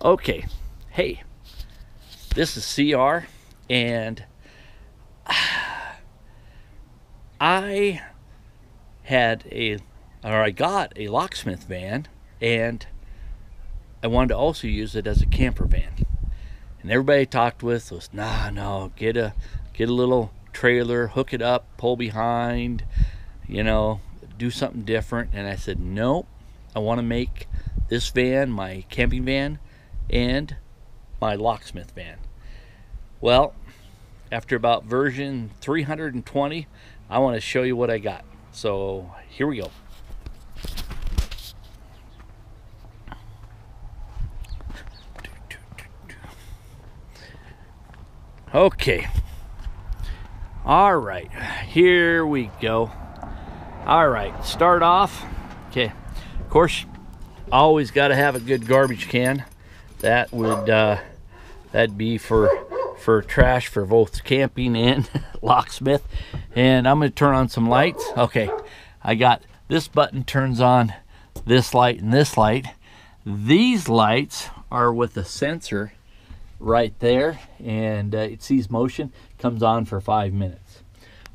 Okay, hey, this is CR, and I I got a locksmith van, and I wanted to also use it as a camper van. And everybody I talked with was, nah, no, get a little trailer, hook it up, pull behind, do something different. And I said, nope, I want to make this van my camping van and my locksmith van. Well, after about version 320, I want to show you what I got. So here we go. Okay. All right, here we go. All right, start off. Okay, of course, always got to have a good garbage can. That would that'd be for trash for both camping and locksmith. And I'm going to turn on some lights. Okay, I got this button turns on this light and this light. These lights are with a sensor right there, and it sees motion, comes on for 5 minutes.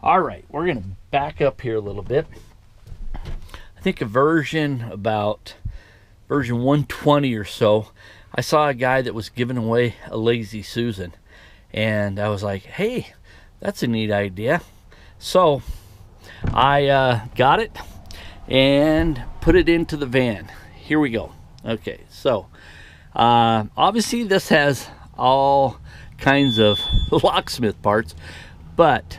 All right, we're going to back up here a little bit. I think about version 120 or so, I saw a guy that was giving away a Lazy Susan, and I was like, hey, that's a neat idea. So I got it and put it into the van. Here we go. Okay, so obviously this has all kinds of locksmith parts, but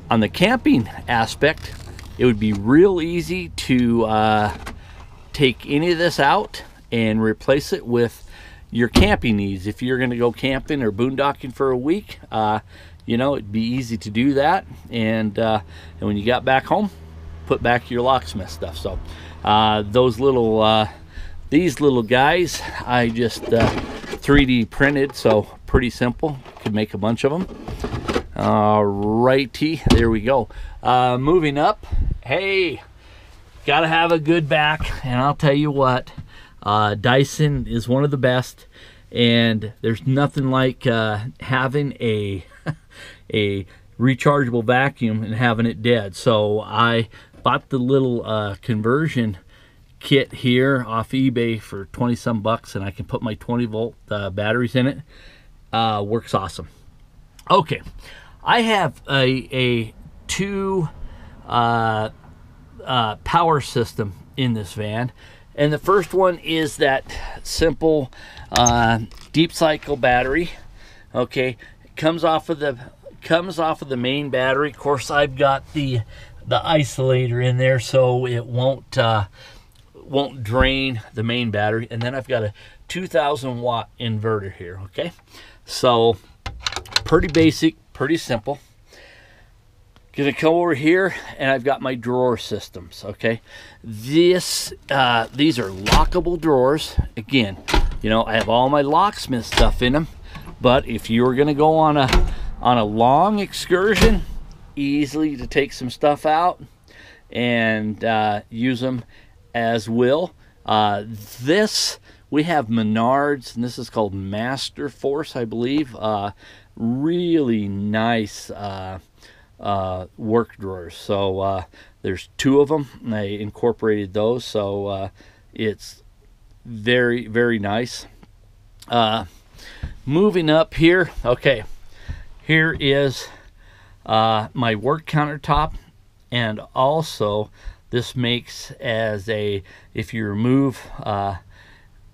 on the camping aspect, it would be real easy to take any of this out and replace it with your camping needs. If you're going to go camping or boondocking for a week, it'd be easy to do that. And when you got back home, put back your locksmith stuff. So these little guys, I just 3D printed, so pretty simple. Could make a bunch of them. Alrighty, there we go. Moving up, hey, gotta have a good back, and I'll tell you what, Dyson is one of the best, and there's nothing like having a rechargeable vacuum and having it dead. So I bought the little conversion kit here off eBay for 20 some bucks, and I can put my 20-volt batteries in it. Works awesome. Okay, I have a two power system in this van, and the first one is that simple deep cycle battery. Okay, it comes off of the main battery. Of course, I've got the isolator in there so it won't drain the main battery. And then I've got a 2,000 watt inverter here. Okay, so pretty basic, pretty simple. Gonna come over here, and I've got my drawer systems. Okay, these are lockable drawers. Again, I have all my locksmith stuff in them, but if you're gonna go on a long excursion, easily to take some stuff out and use them as will. We have Menards, and this is called Master Force, I believe. Really nice work drawers. So there's two of them, and I incorporated those, so it's very, very nice. Moving up here, okay, here is my work countertop, and also this makes if you remove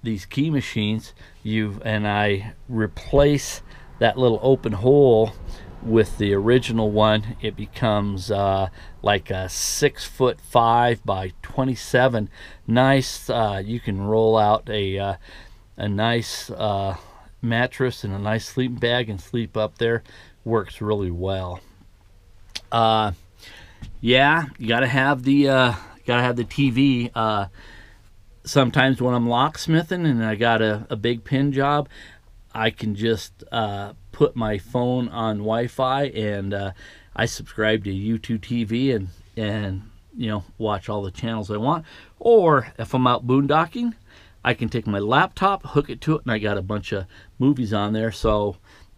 these key machines, I replace that little open hole with the original one, it becomes like a 6'5" by 27. Nice. You can roll out a nice mattress and a nice sleeping bag and sleep up there. Works really well. Yeah, you gotta have the TV. Sometimes when I'm locksmithing and I got a big pin job, I can just put my phone on Wi-Fi, and I subscribe to YouTube TV and watch all the channels I want. Or if I'm out boondocking, I can take my laptop, hook it to it, and I got a bunch of movies on there. So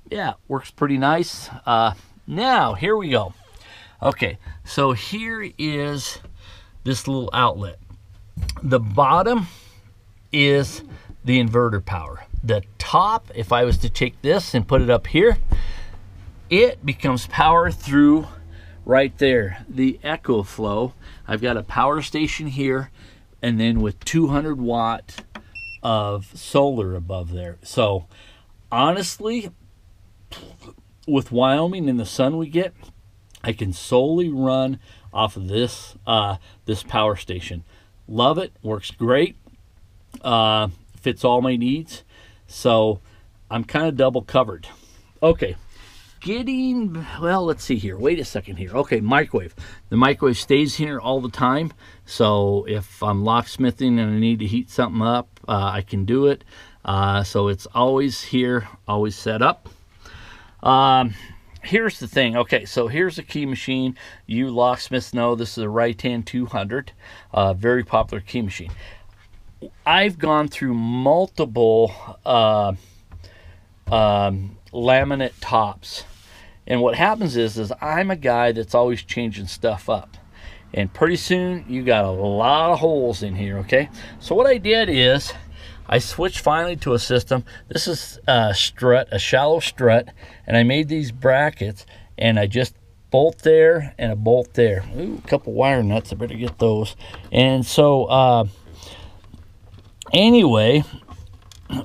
yeah, works pretty nice. Now here we go. Okay, so here is this little outlet. The bottom is the inverter power. The top, if I was to take this and put it up here, it becomes power through right there, the EcoFlow. I've got a power station here, and then with 200 watt of solar above there. So honestly, with Wyoming and the sun we get, I can solely run off of this this power station. Love it, works great, fits all my needs. So I'm kind of double covered. Okay, well, let's see here. Wait a second here. Okay, microwave. The microwave stays here all the time. So if I'm locksmithing and I need to heat something up, I can do it. So it's always here, always set up. Here's the thing. Okay, so here's a key machine. You locksmiths know this is a Ritan 200, very popular key machine. I've gone through multiple laminate tops, and what happens is I'm a guy that's always changing stuff up, and pretty soon you got a lot of holes in here. Okay, so what I did is I switched finally to a system. This is a strut, a shallow strut, and I made these brackets, and I just bolt there and a bolt there. Ooh, a couple wire nuts, I better get those. And so anyway,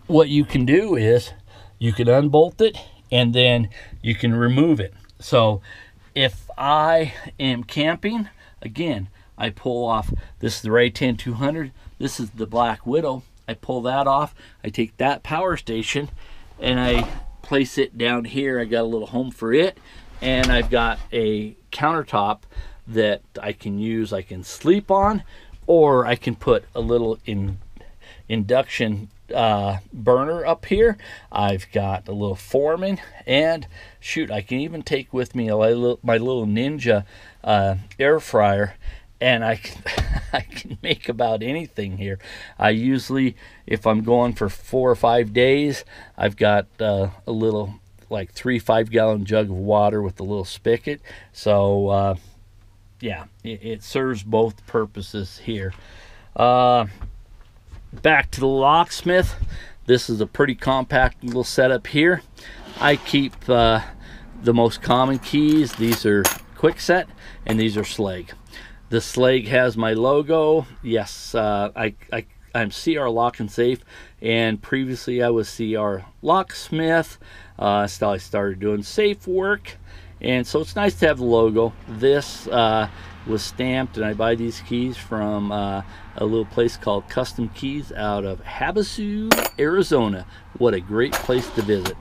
what you can do is you can unbolt it and then you can remove it. So if I am camping, again, I pull off, this is the Ritan 200, this is the Black Widow. I pull that off, I take that power station and I place it down here. I got a little home for it, and I've got a countertop that I can use, I can sleep on, or I can put a little induction burner up here. I've got a little Foreman, and shoot, I can even take with me my little Ninja air fryer, and I can make about anything here. I usually, if I'm going for 4 or 5 days, I've got a little like 3 5-gallon jug of water with a little spigot. So yeah, it serves both purposes here. Back to the locksmith. This is a pretty compact little setup here. I keep the most common keys. These are Kwikset and these are Schlage. The Schlage has my logo. Yes, I'm CR Lock and Safe, and previously I was CR Locksmith. So I started doing safe work, and so it's nice to have the logo. This was stamped, and I buy these keys from a little place called Custom Keys out of Havasu, Arizona. What a great place to visit.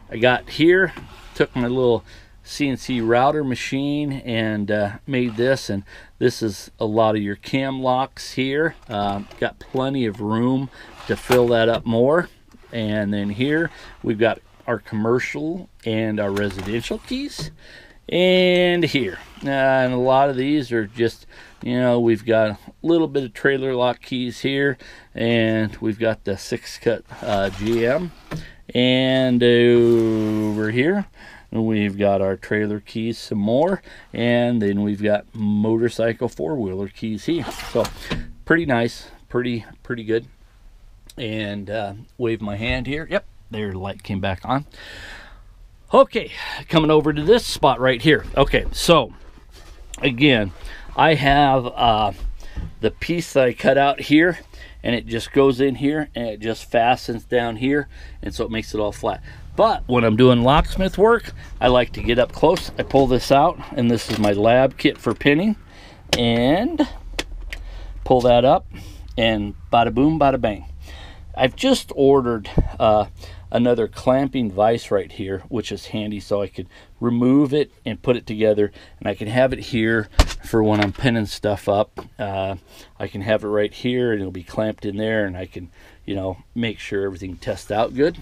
I got here, took my little CNC router machine and made this, and this is a lot of your cam locks here. Got plenty of room to fill that up more. And then here we've got our commercial and our residential keys. And here, and a lot of these are just, you know, we've got a little bit of trailer lock keys here, and we've got the 6-cut GM. And over here we've got our trailer keys some more, and then we've got motorcycle 4-wheeler keys here. So pretty nice, pretty good. And wave my hand here. Yep, there, the light came back on. Okay, coming over to this spot right here. Okay, so again, I have the piece that I cut out here, and it just goes in here and it just fastens down here, and so it makes it all flat. But when I'm doing locksmith work, I like to get up close. I pull this out, and this is my lab kit for pinning, and pull that up, and bada boom, bada bang. I've just ordered another clamping vise right here, which is handy, so I could remove it and put it together, and I can have it here for when I'm pinning stuff up. I can have it right here, and it'll be clamped in there, and I can, you know, make sure everything tests out good.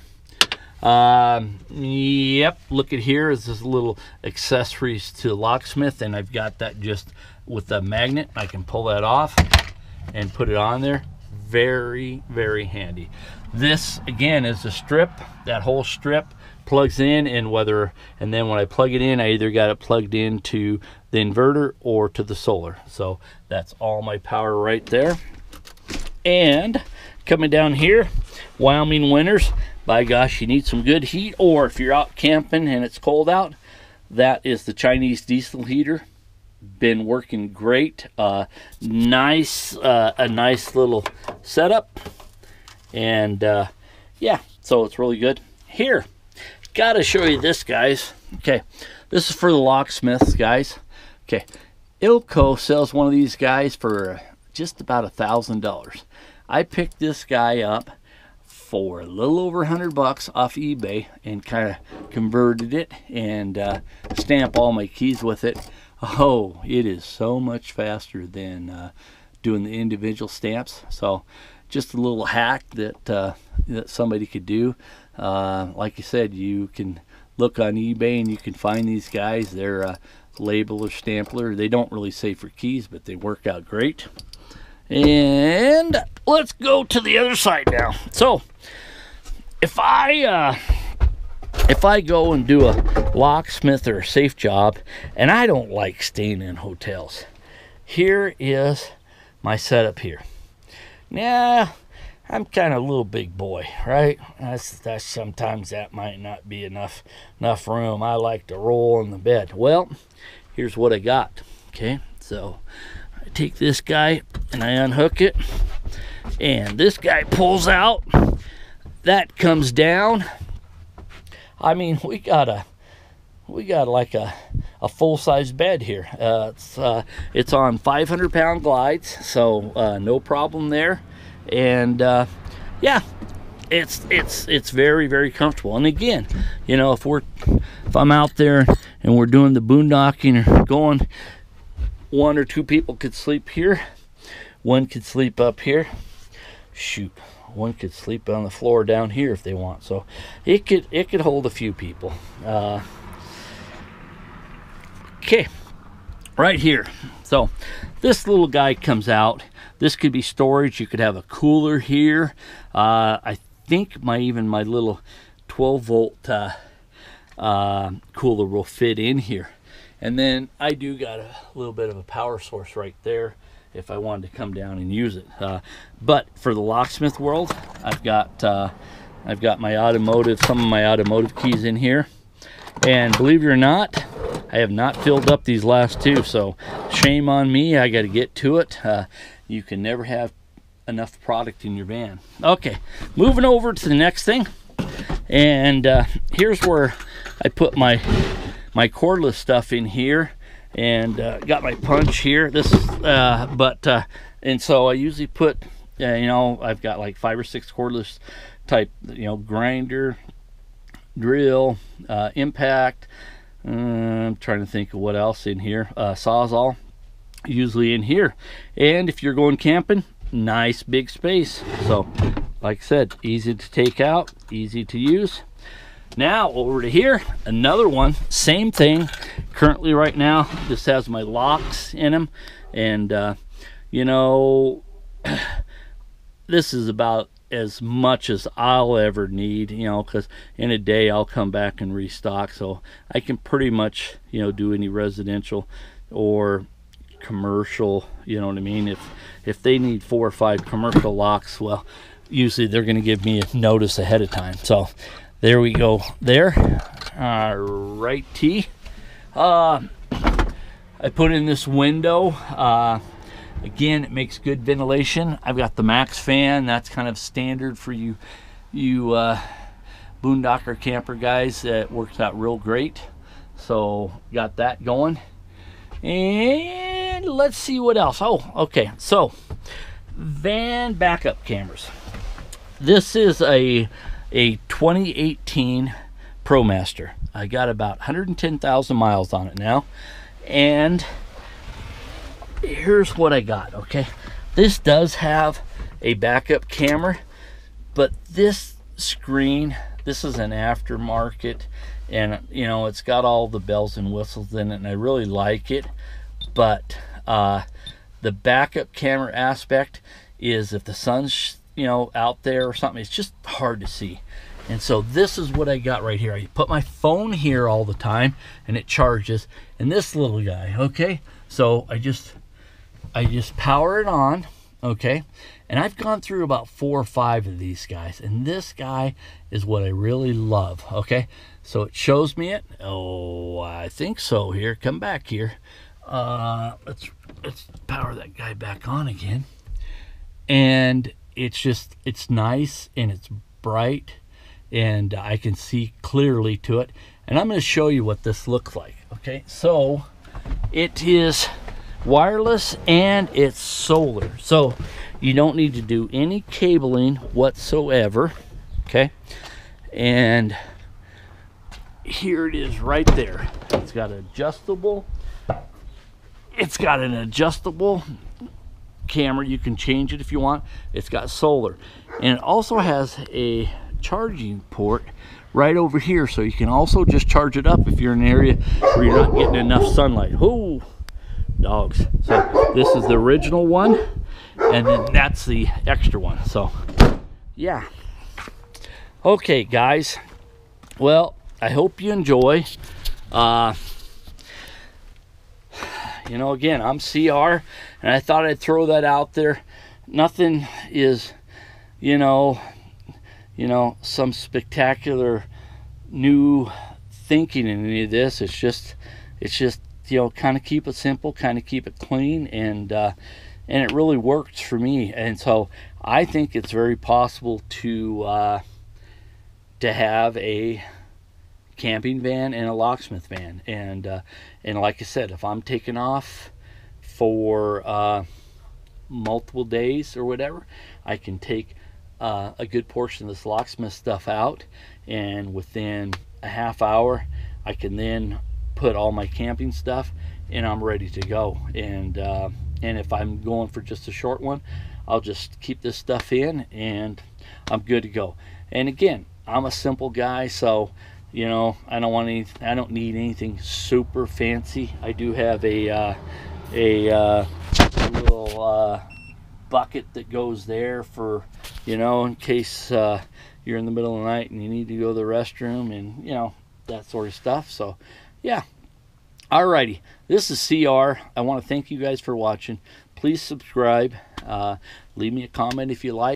Yep, look at here is this little accessories to locksmith, and I've got that just with the magnet. I can pull that off and put it on there. very, very handy. This again is a strip. That whole strip plugs in, and then when I plug it in, I either got it plugged into the inverter or to the solar. So that's all my power right there. And coming down here, Wyoming winters, by gosh, you need some good heat, or if you're out camping and it's cold out, that is the Chinese diesel heater. Been working great. A nice little setup, and yeah, so it's really good. Here, gotta show you this, guys. Okay, this is for the locksmiths, guys. Okay, Ilco sells one of these guys for just about $1,000. I picked this guy up for a little over $100 off eBay and kind of converted it and stamp all my keys with it. Oh, it is so much faster than doing the individual stamps. So just a little hack that that somebody could do. Like I said, you can look on eBay and you can find these guys. They're labeler, stampler. They don't really say for keys, but they work out great. And let's go to the other side now. So if I go and do a locksmith or a safe job, and I don't like staying in hotels, here is my setup here. Yeah, I'm kind of a little big boy, right? That's sometimes that might not be enough room. I like to roll in the bed. Well, here's what I got. Okay, so I take this guy and I unhook it, and this guy pulls out. That comes down. I mean, we got like a full-size bed here. It's on 500-pound glides, so no problem there. And yeah, it's very, very comfortable. And again, you know, if I'm out there and we're doing the boondocking or going, one or two people could sleep here, one could sleep up here. Shoot, one could sleep on the floor down here if they want. So it could hold a few people. Okay, right here. So this little guy comes out. This could be storage. You could have a cooler here. I think my little 12-volt cooler will fit in here. And then I do got a little bit of a power source right there if I wanted to come down and use it. But for the locksmith world, I've got my automotive, some of my automotive keys in here. And believe it or not, I have not filled up these last two, so shame on me. I got to get to it. You can never have enough product in your van. Okay, moving over to the next thing. And here's where I put my cordless stuff in here. And got my punch here. This is and so I usually put you know, I've got like 5 or 6 cordless type, you know, grinder, drill, impact. I'm trying to think of what else in here. Sawzall usually in here. And if you're going camping, nice big space. So like I said, easy to take out, easy to use. Now over to here, another one, same thing. Currently right now, this has my locks in them, and you know, this is about as much as I'll ever need, you know, because in a day I'll come back and restock. So I can pretty much, you know, do any residential or commercial, you know what I mean. If they need 4 or 5 commercial locks, well, usually they're going to give me a notice ahead of time. So there we go there. Righty. I put in this window. Again, it makes good ventilation. I've got the Max fan. That's kind of standard for you boondocker camper guys. It works out real great. So got that going. And let's see what else. Oh, okay. So van backup cameras. This is a 2018 ProMaster. I got about 110,000 miles on it now, and here's what I got. Okay, this does have a backup camera, but this screen, this is an aftermarket, and you know, it's got all the bells and whistles in it, and I really like it. But the backup camera aspect, is if the sun's, you know, out there or something, it's just hard to see. And so this is what I got right here. I put my phone here all the time and it charges. And this little guy, okay? So I just power it on, okay? And I've gone through about 4 or 5 of these guys. And this guy is what I really love, okay? So it shows me it. Oh, I think so here. Come back here. Let's power that guy back on again. And it's nice and it's bright. And I can see clearly to it. And I'm going to show you what this looks like. Okay, so it is wireless and it's solar. So you don't need to do any cabling whatsoever. Okay, and here it is right there. It's got adjustable. It's got an adjustable camera. You can change it if you want. It's got solar, and it also has a charging port right over here, so you can also just charge it up if you're in an area where you're not getting enough sunlight. Oh, dogs. So this is the original one, and then that's the extra one. So yeah, okay guys, well, I hope you enjoy. You know, again, I'm CR, and I thought I'd throw that out there. Nothing is, you know, some spectacular new thinking in any of this. It's just, you know, kind of keep it simple, kind of keep it clean, and it really works for me. And so I think it's very possible to have a camping van and a locksmith van. And like I said, if I'm taking off for multiple days or whatever, I can take a good portion of this locksmith stuff out, and within a half hour I can then put all my camping stuff and I'm ready to go. And if I'm going for just a short one, I'll just keep this stuff in and I'm good to go. And again, I'm a simple guy, so you know, I don't need anything super fancy. I do have a little bucket that goes there for, you know, in case you're in the middle of the night and you need to go to the restroom, and you know, that sort of stuff. So yeah, alrighty, this is CR. I want to thank you guys for watching. Please subscribe, leave me a comment if you like.